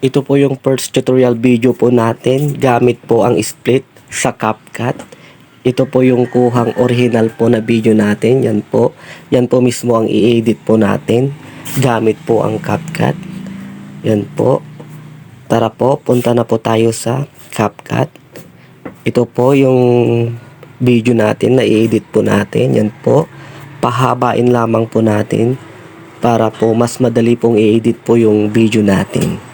Ito po yung first tutorial video po natin. Gamit po ang split sa CapCut. Ito po yung kuhang original po na video natin. Yan po. Yan po mismo ang i-edit po natin. Gamit po ang CapCut. Yan po. Tara po, punta na po tayo sa CapCut. Ito po yung video natin na i-edit po natin. Yan po. Pahabain lamang po natin para po mas madali pong i-edit po yung video natin.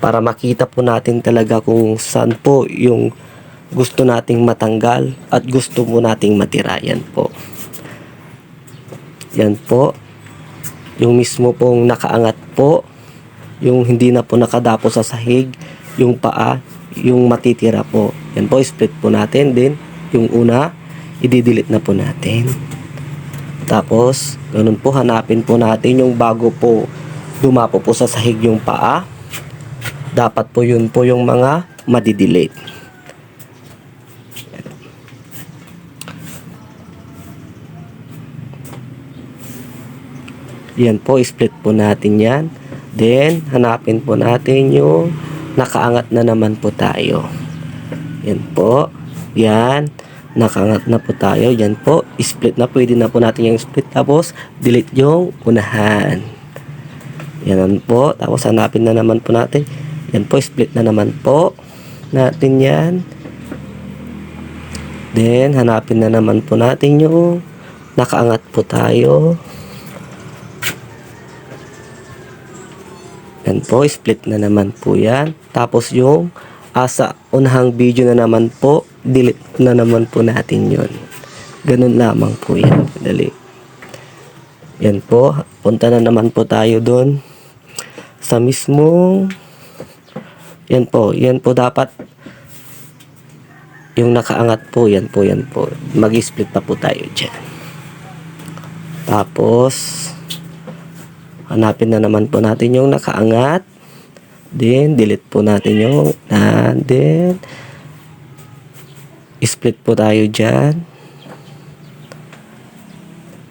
Para makita po natin talaga kung saan po yung gusto nating matanggal at gusto po nating matira. Yan po. Yan po. Yung mismo pong nakaangat po. Yung hindi na po nakadapo sa sahig. Yung paa. Yung matitira po. Yan po. Split po natin din. Yung una, i-delete na po natin. Tapos, ganun po. Hanapin po natin yung bago po dumapo po sa sahig yung paa. Dapat po yun po yung mga madidelete. Yan po, split po natin yan. Then, hanapin po natin yung nakaangat na naman po tayo. Yan po. Yan. Nakaangat na po tayo. Yan po. Split na. Pwede na po natin yung split. Tapos, delete yung unahan. Yan po. Tapos, hanapin na naman po natin. Yan po, split na naman po natin yan. Then, hanapin na naman po natin yung nakaangat po tayo. Yan po, split na naman po yan. Tapos yung sa unahang video na naman po, delete na naman po natin yun. Ganun lamang po yan. Dali. Yan po, punta na naman po tayo doon sa mismong yan po dapat yung nakaangat po, yan po. Mag-split pa po tayo dyan. Tapos, hanapin na naman po natin yung nakaangat. Then, delete po natin yung, then, split po tayo dyan.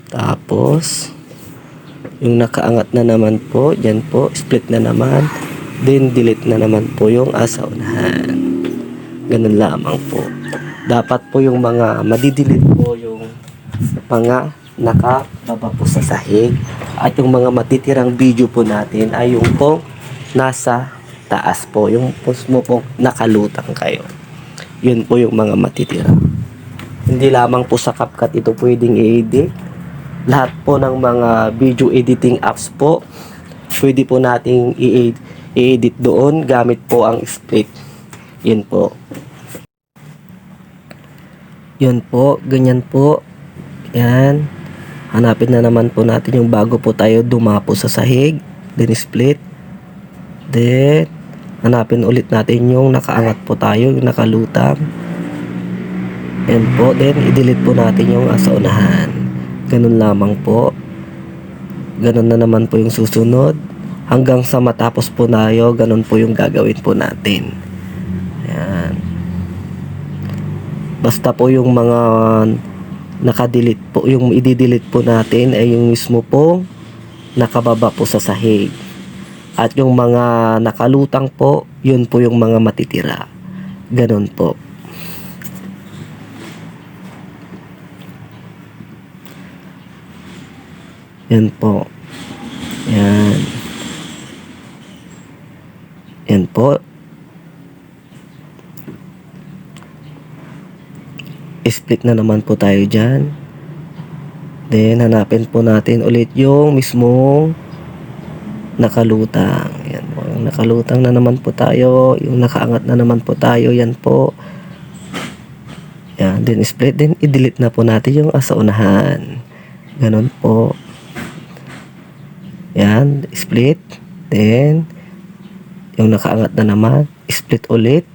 Tapos, yung nakaangat na naman po, dyan po, split na naman. Then, delete na naman po yung asa unahan. Ganun lamang po. Dapat po yung mga madidelete po yung mga nakababa po sa sahig. At yung mga matitirang video po natin ay yung po nasa taas po. Yung post mo po nakalutang kayo. Yun po yung mga matitira. Hindi lamang po sa CapCut ito pwedeng i-edit. Lahat po ng mga video editing apps po pwede po nating i-edit doon gamit po ang split. Yun po. Yun po, ganyan po. Yan. Hanapin na naman po natin yung bago po tayo dumapo sa sahig. Then split. Then hanapin ulit natin yung nakaangat po tayo, yung nakalutang. Yan po. Then i-delete po natin yung asa unahan. Ganun lamang po. Ganun na naman po yung susunod. Hanggang sa matapos po tayo, ganun po yung gagawin po natin. Ayan. Basta po yung mga nakadelete po, yung i-delete po natin ay yung mismo po nakababa po sa sahig. At yung mga nakalutang po, yun po yung mga matitira. Ganun po. Yan po. Yan. Yan po. Split na naman po tayo dyan. Then, hanapin po natin ulit yung mismong nakalutang. Yan po. Yung nakalutang na naman po tayo. Yung nakaangat na naman po tayo. Yan po. Yan. Then, split. Then, i-delete na po natin yung asa unahan. Ganon po. Yan. Split. Then, yung nakaangat na naman, split ulit.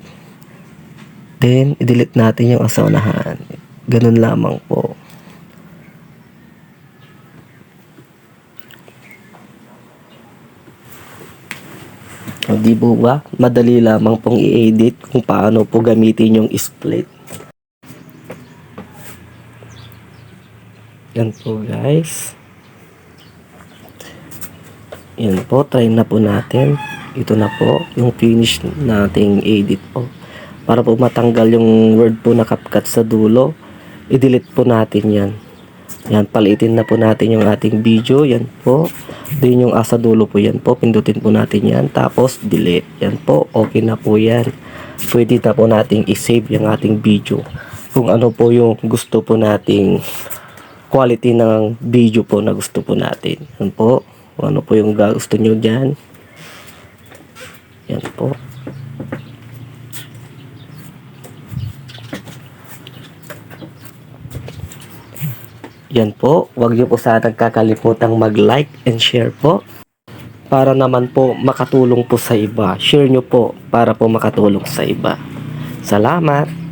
Then, i-delete natin yung asa unahan. Ganun lamang po. O, di po ba? Madali lamang pong i-edit kung paano po gamitin yung split. Yan po guys. Yan po, try na po natin. Ito na po yung finish nating edit po. Para po matanggal yung word po na CapCut sa dulo, i-delete po natin yan. Yan, palitin na po natin yung ating video. Yan po. Din yung asa dulo po yan po. Pindutin po natin yan. Tapos delete. Yan po. Okay na po yan. Pwede na po nating i-save yung ating video. Kung ano po yung gusto po nating quality ng video po na gusto po natin. Yan po. Kung ano po yung gusto nyo dyan. Yan po. Yan po, wag niyo po sana kakalimutang mag-like and share po para naman po makatulong po sa iba. Share nyo po para po makatulong sa iba. Salamat!